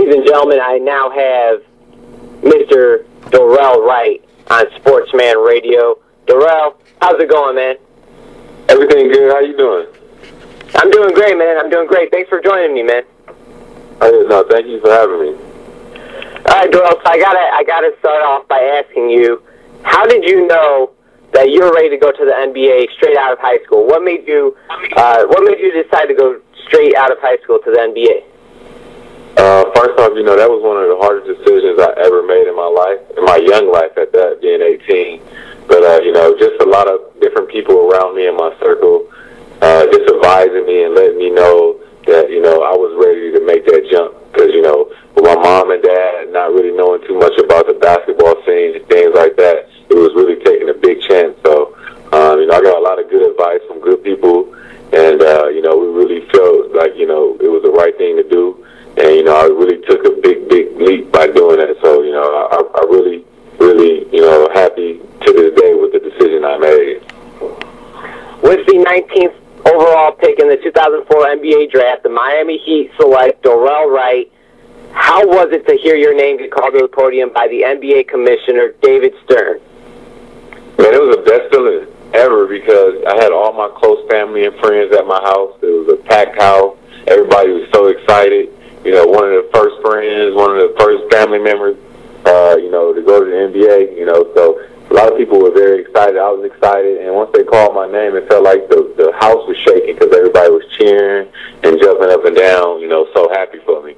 Ladies and gentlemen, I now have Mr. Dorell Wright on SportsManRadio. Dorell, how's it going, man? Everything good. How you doing? I'm doing great, man. I'm doing great. Thanks for joining me, man. No, thank you for having me. All right, Dorell, so I gotta start off by asking you, how did you know that you're ready to go to the NBA straight out of high school? What made you decide to go straight out of high school to the NBA? First off, that was one of the hardest decisions I ever made in my life, in my young life at that, being 18. But, just a lot of different people around me in my circle just advising me and letting me know that, I was ready to make that jump. Because, with my mom and dad not really knowing too much about the basketball scene and things like that, it was really taking a big chance. So, I got a lot of good advice from good people. And, we really felt like, it was the right thing to do. And, I really took a big leap by doing that. So, I really, happy to this day with the decision I made. With the 19th overall pick in the 2004 NBA draft, the Miami Heat select Dorell Wright. How was it to hear your name get called to the podium by the NBA commissioner, David Stern? Man, it was the best feeling ever because I had all my close family and friends at my house. It was a packed house. Everybody was so excited. One of the first friends, one of the first family members, to go to the NBA, so a lot of people were very excited. I was excited, and once they called my name, it felt like the house was shaking because everybody was cheering and jumping up and down, so happy for me.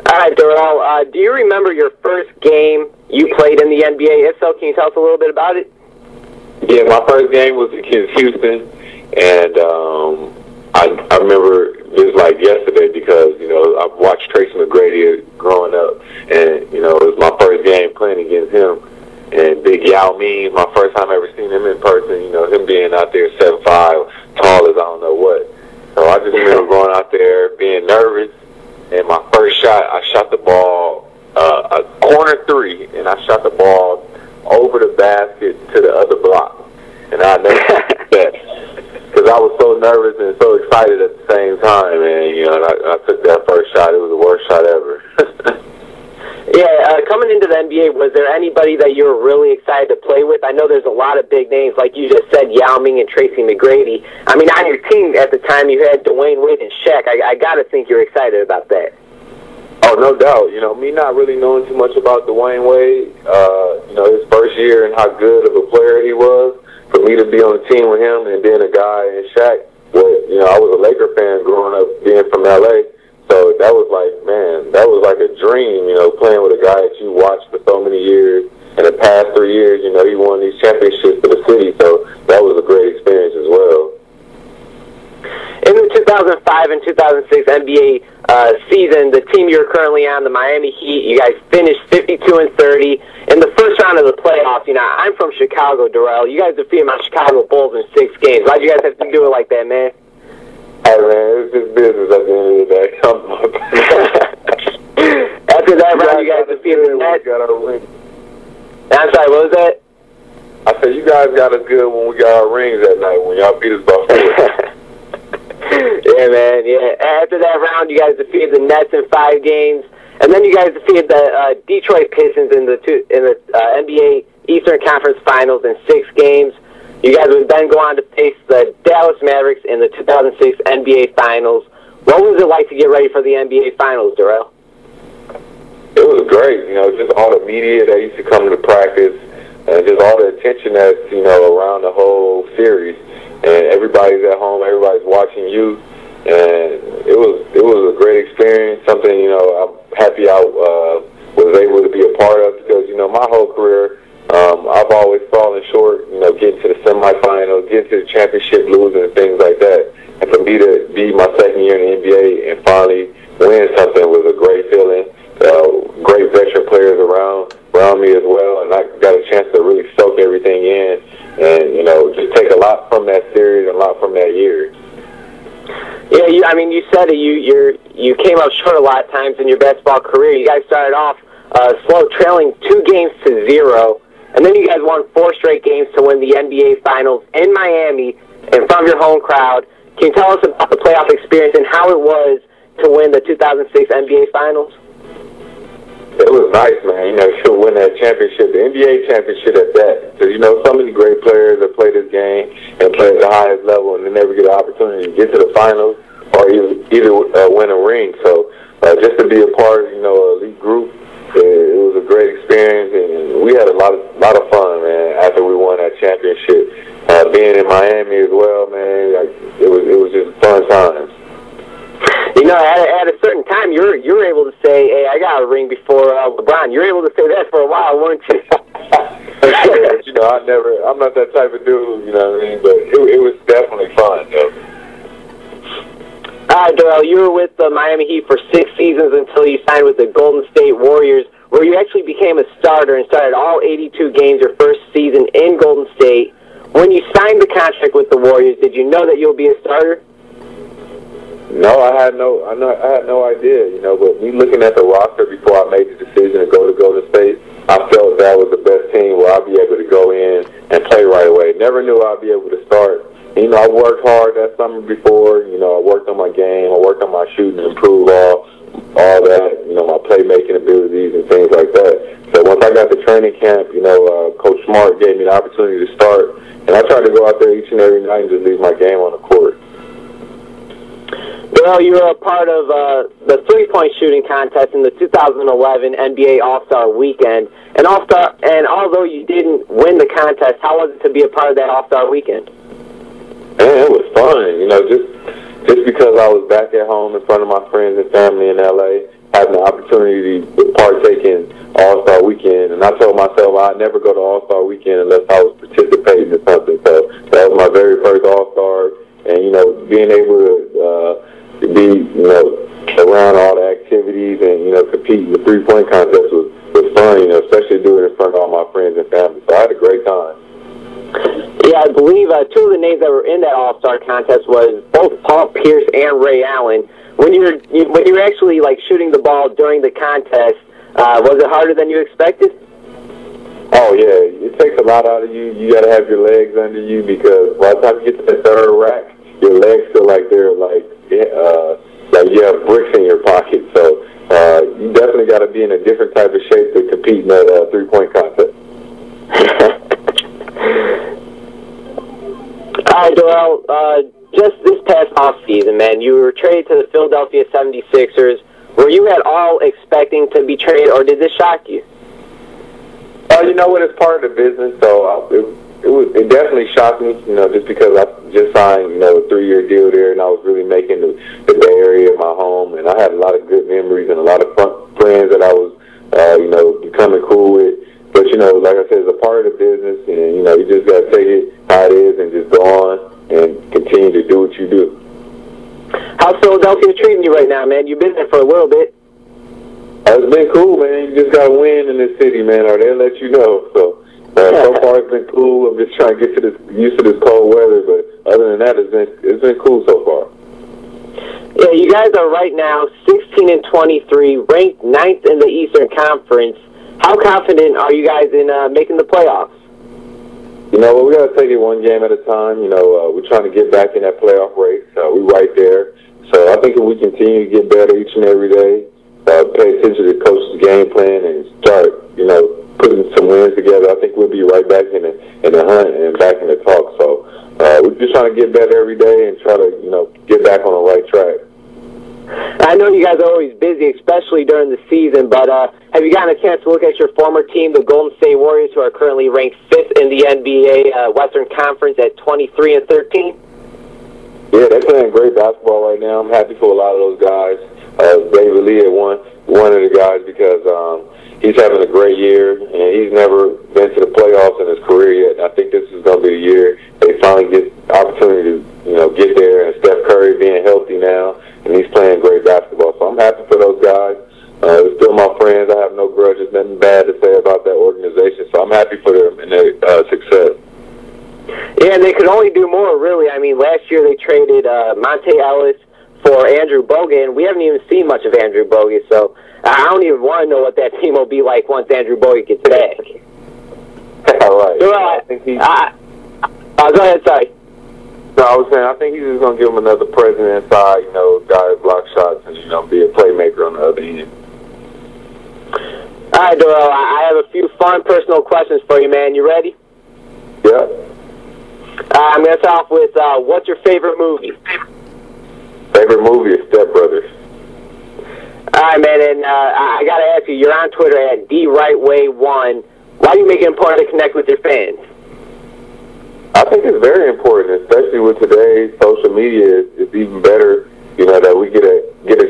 All right, Dorell, do you remember your first game you played in the NBA? If so, can you tell us a little bit about it? Yeah, my first game was against Houston, and I remember it was like yesterday because, I've watched Tracy McGrady growing up, and, it was my first game playing against him. And Big Yao Ming, my first time ever seen him in person, him being out there 7'5", tall as I don't know what. So I just remember going out there being nervous, and my first shot, I shot the ball a corner three, and I shot the ball over the basket to the other block. And I never forget that. Because I was so nervous and so excited at the same time, and I took that first shot. It was the worst shot ever. Coming into the NBA, was there anybody that you were really excited to play with? I know there's a lot of big names, like you just said, Yao Ming and Tracy McGrady. I mean, on your team at the time, you had Dwayne Wade and Shaq. I got to think you're excited about that. Oh, no doubt. Me not really knowing too much about Dwayne Wade, his first year and how good of a player he was. For me to be on the team with him and being a guy in Shaq, I was a Laker fan growing up being from L.A., so that was like a dream, playing with a guy that you watched for so many years. In the past 3 years, he won these championships for the city, so that was a great experience as well. In the 2005 and 2006 NBA season, the team you're currently on, the Miami Heat, you guys finished 52-30 in the first round of the playoffs. I'm from Chicago, Dorell. You guys defeated my Chicago Bulls in 6 games. Why'd you guys have to do it like that, man? Hey, man, it's just business at the end of the day. After that round, you guys defeated the Nets. I'm sorry, what was that? I said, you guys got us good when we got our rings that night, when y'all beat us by 4. Yeah, man, yeah. After that round, you guys defeated the Nets in 5 games, and then you guys defeated the Detroit Pistons in the NBA Eastern Conference Finals in 6 games. You guys would then go on to face the Dallas Mavericks in the 2006 NBA Finals. What was it like to get ready for the NBA Finals, Dorell? It was great. Just all the media that used to come to practice, and just all the attention that's, around the whole series. And everybody's at home, everybody's watching you, and it was a great experience, something, I'm happy I was able to be a part of, because, my whole career, I've always fallen short, getting to the semifinals, getting to the championship, losing, and things like that. And for me to be my second year in the NBA and finally win something was a great feeling. Great veteran players around me as well, and I got a chance to really soak everything in and, just take a lot from that series and a lot from that year. Yeah, you said it. You came up short a lot of times in your basketball career. You guys started off slow, trailing 2-0, and then you guys won 4 straight games to win the NBA Finals in Miami in front of your home crowd. Can you tell us about the playoff experience and how it was to win the 2006 NBA Finals? It was nice, man. You know, to win that championship, the NBA championship at that. Because, you know, so many great players that play this game and play at the highest level and they never get an opportunity to get to the finals or either win a ring. So just to be a part of, you know, an elite group, it was a great experience. And we had a lot of fun, man, after we won that championship. Being in Miami as well, man, it was just fun times. You know, at a certain time, you were able to say, "Hey, I got a ring before LeBron." You were able to say that for a while, weren't you? You know, I'm not that type of dude. You know what I mean? But it was definitely fun, though. All right, Dorell, you were with the Miami Heat for 6 seasons until you signed with the Golden State Warriors, where you actually became a starter and started all 82 games your first season in Golden State. When you signed the contract with the Warriors, did you know that you'll be a starter? No, I had no idea, you know, but me looking at the roster before I made the decision to go to Golden State, I felt that was the best team where I'd be able to go in and play right away. Never knew I'd be able to start. You know, I worked hard that summer before, you know, I worked on my game, I worked on my shooting to improve all that, you know, my playmaking abilities and things like that. So once I got to training camp, you know, Coach Smart gave me the opportunity to start, and I tried to go out there each and every night and just leave my game on the court. Well, you were a part of the three-point shooting contest in the 2011 NBA All-Star Weekend. And although you didn't win the contest, how was it to be a part of that All-Star Weekend? Man, it was fun. You know, just because I was back at home in front of my friends and family in L.A., having the opportunity to partake in All-Star Weekend. And I told myself I'd never go to All-Star Weekend unless I was participating in something. So that was my very first All-Star. And, you know, being able to be, you know, around all the activities and, you know, compete in the three-point contest was fun, you know, especially doing it in front of all my friends and family. So I had a great time. Yeah, I believe two of the names that were in that All-Star contest was both Paul Pierce and Ray Allen. When you were actually, like, shooting the ball during the contest, was it harder than you expected? Oh, yeah. It takes a lot out of you. You got to have your legs under you because by the time you get to the third rack, your legs feel like they're like you have bricks in your pocket. So you definitely got to be in a different type of shape to compete in that three-point contest. All right, Dorell, just this past offseason, man, you were traded to the Philadelphia 76ers. Were you at all expecting to be traded, or did this shock you? You know what? It's part of the business, so it definitely shocked me, you know, just because I just signed, you know, a 3-year deal there, and I was really making the Bay Area my home, and I had a lot of good memories and a lot of friends that I was, you know, becoming cool with. But, you know, like I said, it's a part of the business, and, you know, you just got to take it how it is and just go on and continue to do what you do. How's Philadelphia treating you right now, man? You've been there for a little bit. It's been cool, man. You just got to win in this city, man, or they'll let you know. So far it's been cool. I'm just trying to get used to this cold weather, but other than that, it's been cool so far. Yeah, you guys are right now 16-23, ranked 9th in the Eastern Conference. How confident are you guys in making the playoffs? You know, we got to take it one game at a time. You know, we're trying to get back in that playoff race. We're right there. So I think if we continue to get better each and every day, pay attention to the coach's game plan and start, you know, putting some wins together, I think we'll be right back in the hunt and back in the talk. So we're just trying to get better every day and try to, you know, get back on the right track. I know you guys are always busy, especially during the season, but have you gotten a chance to look at your former team, the Golden State Warriors, who are currently ranked 5th in the NBA Western Conference at 23-13? Yeah, they're playing great basketball right now. I'm happy for a lot of those guys. David Lee is one of the guys because he's having a great year, and he's never been to the playoffs in his career yet. And I think this is going to be the year they finally get the opportunity to, you know, get there. And Steph Curry being healthy now, and he's playing great basketball. So I'm happy for those guys. They're still my friends. I have no grudges, nothing bad to say about that organization. So I'm happy for them and their success. Yeah, they could only do more, really. I mean, last year they traded Monte Ellis for Andrew Bogut, and we haven't even seen much of Andrew Bogut, so I don't even want to know what that team will be like once Andrew Bogut gets back. All right. So, I think go ahead, sorry. No, I was saying, I think he's just going to give him another presence inside, you know, guys block shots and, you know, the end. All right, Dorell, I have a few fun personal questions for you, man. You ready? Yeah. I'm going to start off with, what's your favorite movie? Favorite movie is Step Brothers. All right, man, and I got to ask you, you're on Twitter at DRightWay1. Why do you make it important to connect with your fans? I think it's very important, especially with today's social media. It's even better, you know, that we get a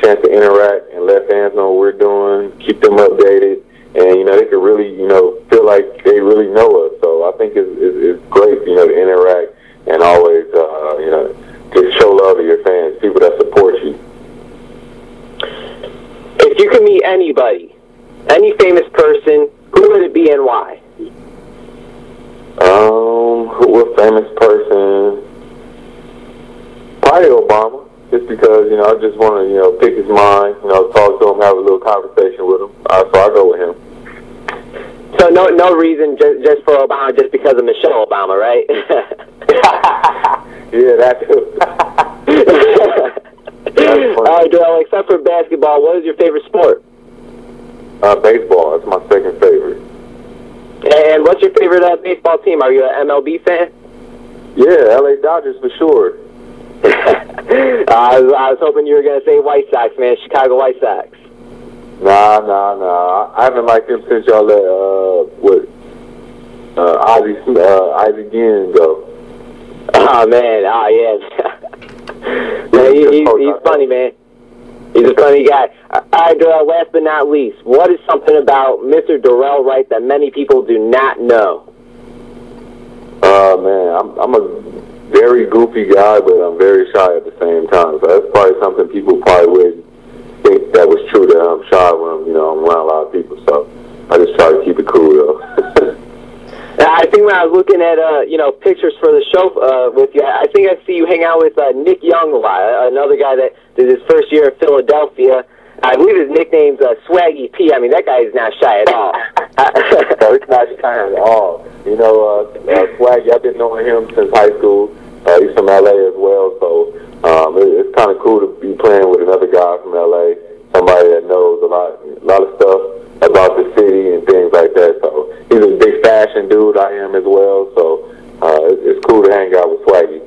chance to interact and let fans know what we're doing, keep them updated, and, you know, they can really, you know, feel like they really know us. So I think it's great, you know, to interact and always, you know, just show love to your fans, people that support you. If you could meet anybody, any famous person, who would it be and why? Who a famous person? Probably Obama, just because, you know, I just want to, you know, pick his mind, you know, talk to him, have a little conversation with him. So I go with him. So no reason just for Obama, just because of Michelle Obama, right? Yeah, that too. All right, Dorell, except for basketball, what is your favorite sport? Baseball. That's my second favorite. And what's your favorite baseball team? Are you an MLB fan? Yeah, LA Dodgers for sure. I was hoping you were going to say White Sox, man, Chicago White Sox. Nah. I haven't liked him since y'all let Ozzie Guillen go. Oh man, yeah. Man, he's funny, man. He's a funny guy. All right, Dorell, last but not least, what is something about Mr. Dorell Wright that many people do not know? Man, I'm a very goofy guy, but I'm very shy at the same time. So that's probably something people probably wouldn't think that was true, that I'm shy when I'm around a lot of people. So I just try to keep it cool, though. I think when I was looking at pictures for the show with you, I think I see you hang out with Nick Young a lot, another guy that did his first year at Philadelphia. I believe his nickname's Swaggy P. I mean, that guy is not shy at all. No, he's not shy at all. You know, Swaggy, I've been knowing him since high school. He's from L.A. as well, so it's kind of cool to be playing with another guy from L.A., somebody that knows a lot of stuff about the city and things like that. So he's a big fashion dude. I am as well. So it's cool to hang out with Swaggy.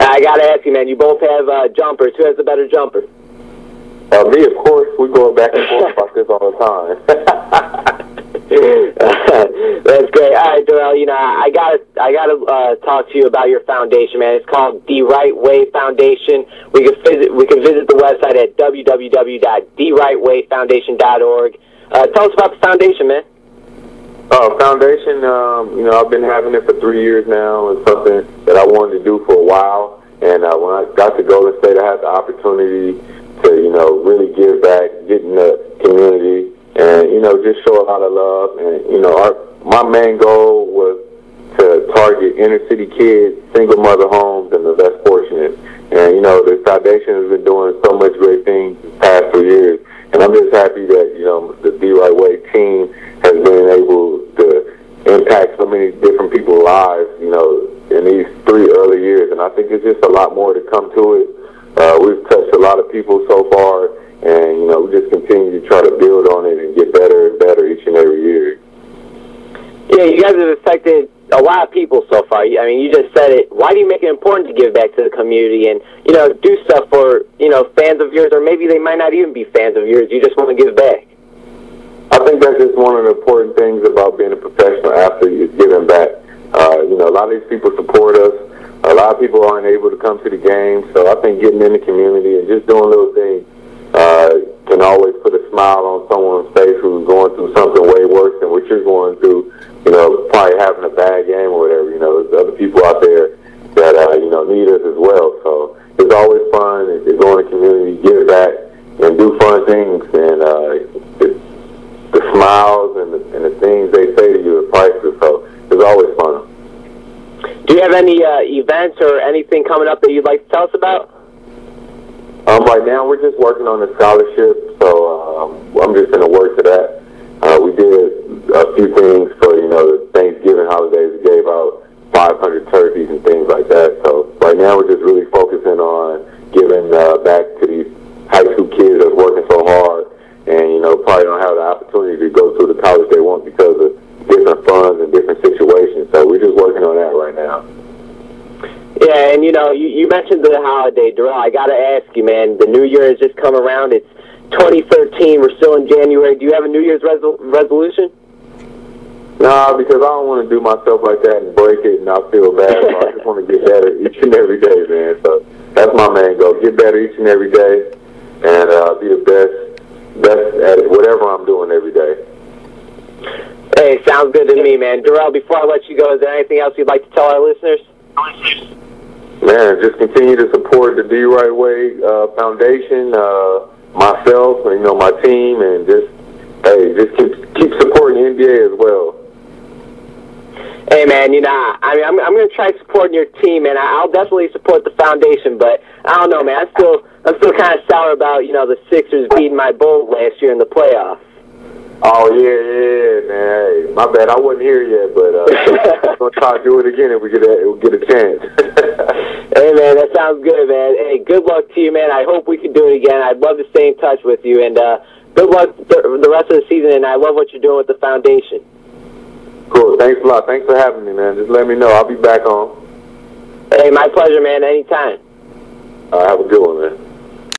I gotta ask you, man. You both have jumpers. Who has the better jumper? Me, of course. We go back and forth about this all the time. That's great. All right, Dorell. You know, I gotta talk to you about your foundation, man. It's called The Right Way Foundation. We can visit the website at www.therightwayfoundation.org. Tell us about the foundation, man. Foundation. You know, I've been having it for 3 years now. It's something that I wanted to do for a while, and when I got to Golden State, I had the opportunity to, you know, really give back, get in the community, and, you know, just show a lot of love. And, you know, my main goal was to target inner city kids, single mother homes, and the less fortunate. And, you know, the foundation has been doing so much great things the past 3 years. And I'm just happy that, you know, the Be Right Way team has been able to impact so many different people's lives, you know, in these 3 early years. And I think there's just a lot more to come to it. We've touched a lot of people so far, and, you know, we just continue to try to build on it and get better and better each and every year. Yeah, you guys have affected a lot of people so far. I mean, you just said it. Why do you make it important to give back to the community and, you know, do stuff for, you know, fans of yours, or maybe they might not even be fans of yours. You just want to give back. I think that's just one of the important things about being a professional athlete is giving back. You know, a lot of these people support us. A lot of people aren't able to come to the game, so I think getting in the community and just doing little things can always put a smile on someone's face who's going through something way worse than what you're going through, you know, probably having a bad game or whatever. You know, there's other people out there that, you know, need us as well. So it's always fun to go in the community, give back, and do fun things. And the smiles and the things they say to you are priceless. So it's always fun. Do you have any events or anything coming up that you'd like to tell us about? Right now, we're just working on the scholarship, so I'm just going to work to that. We did a few things for, you know, the Thanksgiving holidays. We gave out 500 turkeys and things like that. So right now, we're just really focusing on giving back to these high school kids that's working so hard college they want because of different funds and different situations. So we're just working on that right now. Yeah, and you mentioned the holiday, Dorell. I got to ask you, man, the New Year has just come around. It's 2013. We're still in January. Do you have a New Year's resolution? No, because I don't want to do myself like that and break it and I feel bad. So I just want to get better each and every day, man. So that's my main goal. Get better each and every day and be the best at whatever I'm doing every day. Hey, sounds good to me, man. Dorell, before I let you go, is there anything else you'd like to tell our listeners? Man, just continue to support the D Right Way Foundation, myself, and my team, and just keep supporting the NBA as well. Hey, man, I'm going to try supporting your team, and I'll definitely support the foundation, but I don't know, man. I'm still kind of sour about, the Sixers beating my Bulls last year in the playoffs. Oh, yeah, man. Hey, my bad. I wasn't here yet, but I'm going to try to do it again if we get a chance. Hey, man, that sounds good, man. Hey, good luck to you, man. I hope we can do it again. I'd love to stay in touch with you, and good luck the rest of the season, and I love what you're doing with the foundation. Cool. Thanks a lot. Thanks for having me, man. Just let me know. I'll be back on. Hey, my pleasure, man. Anytime. Have a good one, man.